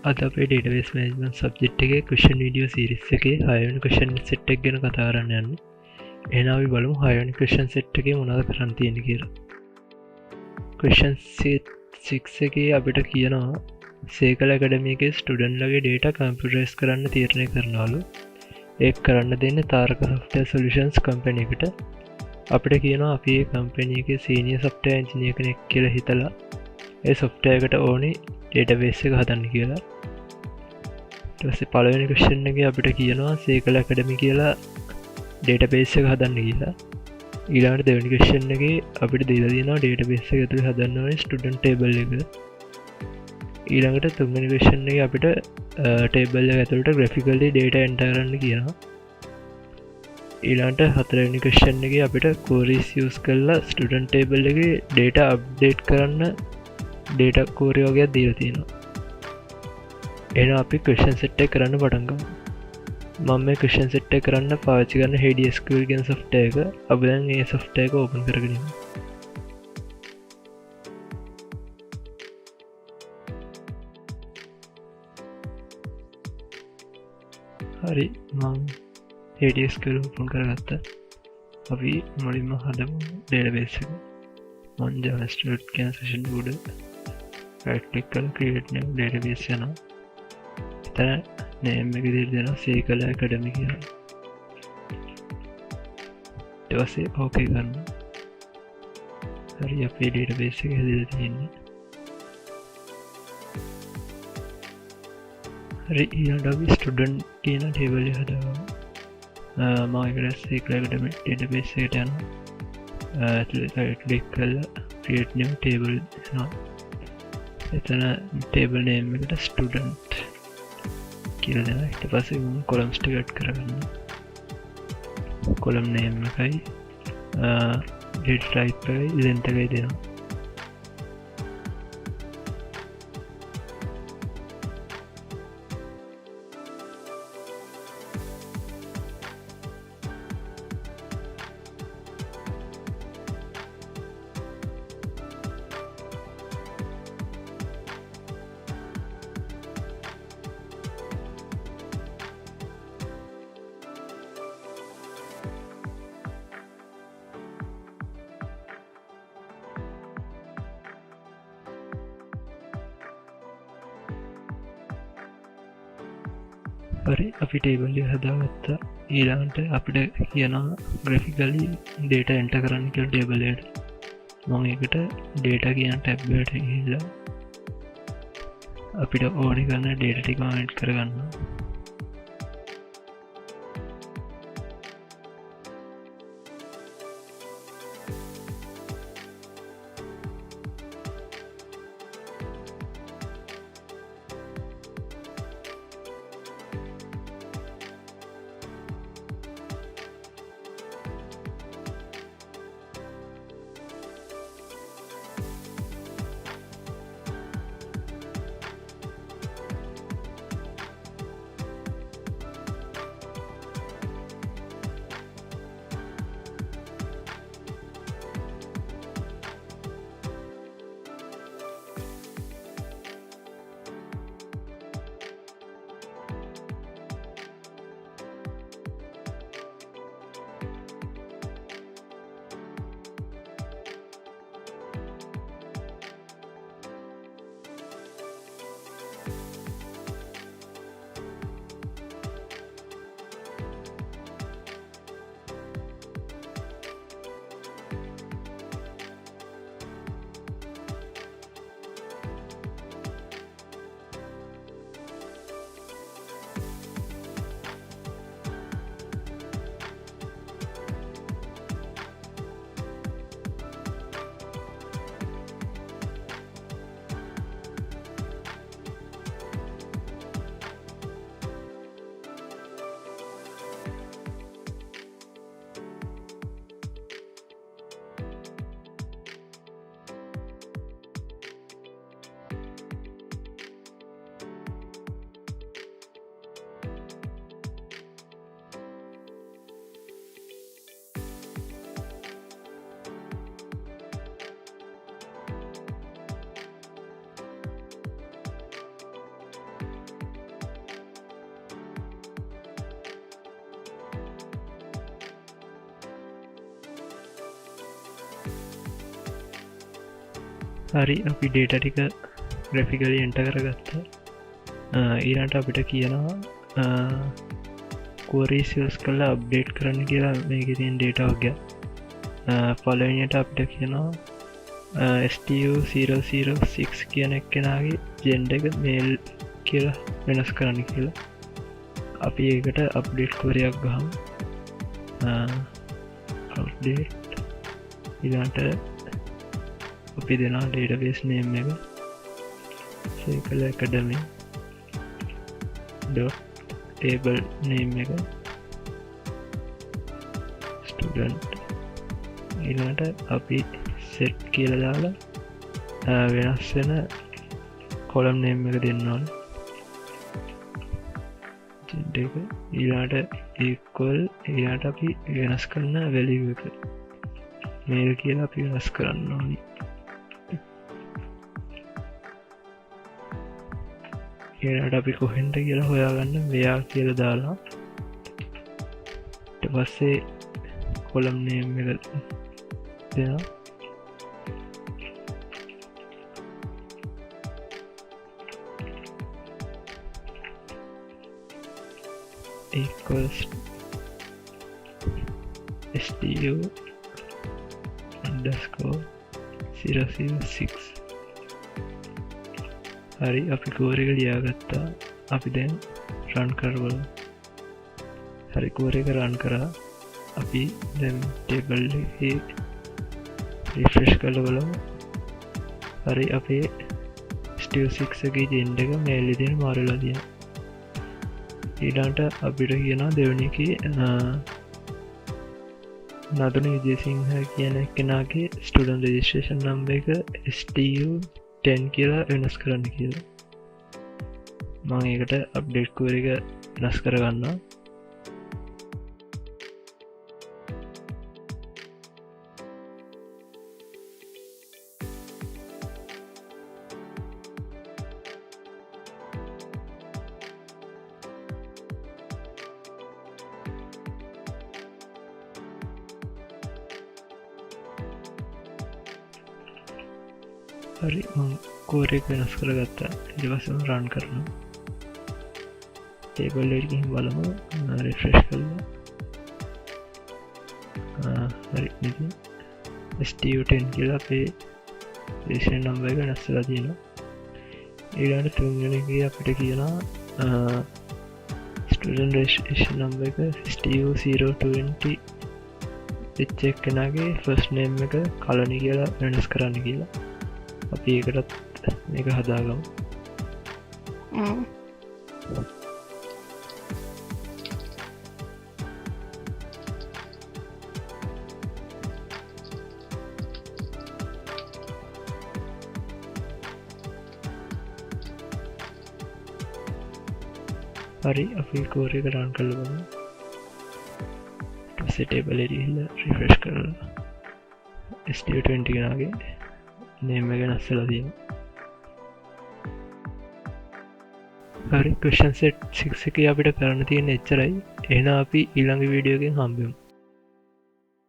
අද අපේ database management subject එකේ question video series එකේ 6 වෙනි question set එක ගැන කතා කරන්න යන්නේ. එහෙනම් අපි බලමු 6 වෙනි question set එකේ මොනවද කරන්න තියෙන්නේ කියලා. question set 6 එකේ අපිට කියනවා SQL Academy එකේ student ලගේ data computerize කරන්න තීරණය කරනවලු. ඒක කරන්න දෙන්නේ තාරක software solutions company එකට. අපිට කියනවා අපි මේ company එකේ senior software engineer කෙනෙක් කියලා හිතලා ඒ software එකට ඕනේ database එක හදන්න කියලා. ඊට පස්සේ පළවෙනි question එකේ අපිට කියනවා SQL Academy කියලා database එක හදන්න කියලා. ඊළඟට දෙවෙනි question එකේ අපිට දීලා තියෙනවා database එක ඇතුලේ හදන්න ඕනේ student table එක. ඊළඟට තුන්වෙනි question එකේ අපිට table එක ඇතුළට graphically data enter කරන්න කියනවා. ඊළඟට හතරවෙනි question එකේ අපිට queries use කරලා student table එකේ data update කරන්න data query වගේක් දීලා තියෙනවා. එහෙනම් අපි question set එක කරන්න පටන් ගමු. මම මේ question set එක කරන්න පාවිච්චි කරන HeidiSQL කියන software එක. අපි දැන් මේ software එක open කරගෙන ඉමු. හරි මම HeidiSQL open කරගත්තා. අපි මුලින්ම හදමු database එක. මම JavaScript කියන session උඩ right click කරලා create new database යනවා. එතන name එක දීලා දෙනවා SQL Academy කියලා. ඊට පස්සේ okay කරනවා. හරි අපේ database එක හැදලා තියෙන්නේ. හරි ඊළඟට අපි student කියන table එක හදාගමු. මම ඒකට SQL Academy database එකට යනවා. right click කරලා create new table යනවා. එතන table name එකට student කියලා දෙනවා. ඊට පස්සේ මම columns ටික add කරගන්නවා. column name එකයි data type එකයි length එකයි දෙනවා. හරි අපි table එක හදාගත්තා. ඊළඟට අපිට කියනවා graphically data enter කරන්න කියලා table එකට. මම ඒකට data කියන tab එකට ගිහිල්ලා අපිට ඕනි කරන data ටික add කරගන්නවා. හරි අපි ඩේට ටික ග්‍රැෆිකලි එන්ට කරගත්තා. ඊරට අපිට කියනවා කෝරීසිස් කල්ලා අප්ඩේට් කරන්න කියලා මේක තින් ඩේට වග පලවිනියට අපිට කියනවා 𝗬𝚳𝚂𝗂𝗧𝘂𝗂𝗲 කියන එක්කෙනගේ ජෙන්ඩ එක මේල් කියලා වෙනස් කරන්න කියලා අපි ඒකට අප්ඩේට් කොරයක් ගහම් අප්ඩේට් ඉලාට අපි දෙනා ඩේටබේස් නේම් එක සේකල එකඩමි ටේබල් නේම් එක ස්ටඩන්ට් ඊට අපි සෙට් කියල දාලා වෙනස් වෙන කොලම් නේම් එක දෙන්නවල ඊලාට ඒකොල් එයාට අපි වෙනස් කරන්න වැලිව එක මේල් කියලා අපි වෙනස් කරන්න ඕනි. ඒට අපි කොහෙන්ට කියලා හොයාගන්න වයා කියල දාලා පස්සේ කොලම් නේම් එක දෙනා equals stu_006 හරි අපි කෝරක ලියාගත්තා අපි දැන් රන් කරවල හරි කෝරක රන් කරා අපි දැන් ටේබල් රිෆ්‍රෙෂ් කල බලමු හරි අපේ stu6ගේ ජෙන්ඩ එක මේල්ලිදින මාරලා දිය ඊඩන්ට අපිට කියන දෙවනික නදුන විජේසිංහ කියන කෙනගේ ස්ටඩන් රජිස්ට්‍රේෂන් නම්බ එක stu10 කියලා වෙනස් කරන්න කියලා මං ඒකට අප්ඩේට් කෝර එක වෙනස් කරගන්න හරි කෝරෙක් වෙනස් කර ගත්තා ඉවසම රන් කරන ටේබල්ලකින් බලමු රිෆ්‍රෙෂ් කරලා හරි stu10 කියලා අපේ රේෂන් නම්බ එක නැස්සලා තියෙන ඊට තුන්ගෙනගේ අපිට කියනවා ස්ටඩන් රේෂන් නම්බ එක stu020 එච්චෙක් කෙනගේ ෆස් නේම් එක කලනි කියලා වෙනස් කරන්න කියලා අපි ඒකටත් මේක හදාගම් හරි අපි කෝරය කරන් කළබන ටේබල රිෆ්‍රෙෂ් කරලා stu20 ගෙනගේ නේම එක නස්සලා තියෙන හරි ක්වෙස්චන් සෙට් 6 එක අපිට කරන්න තියෙන එච්චරයි එහෙනම් අපි ඊළඟ වීඩියෝ එකෙන් හම්බෙමු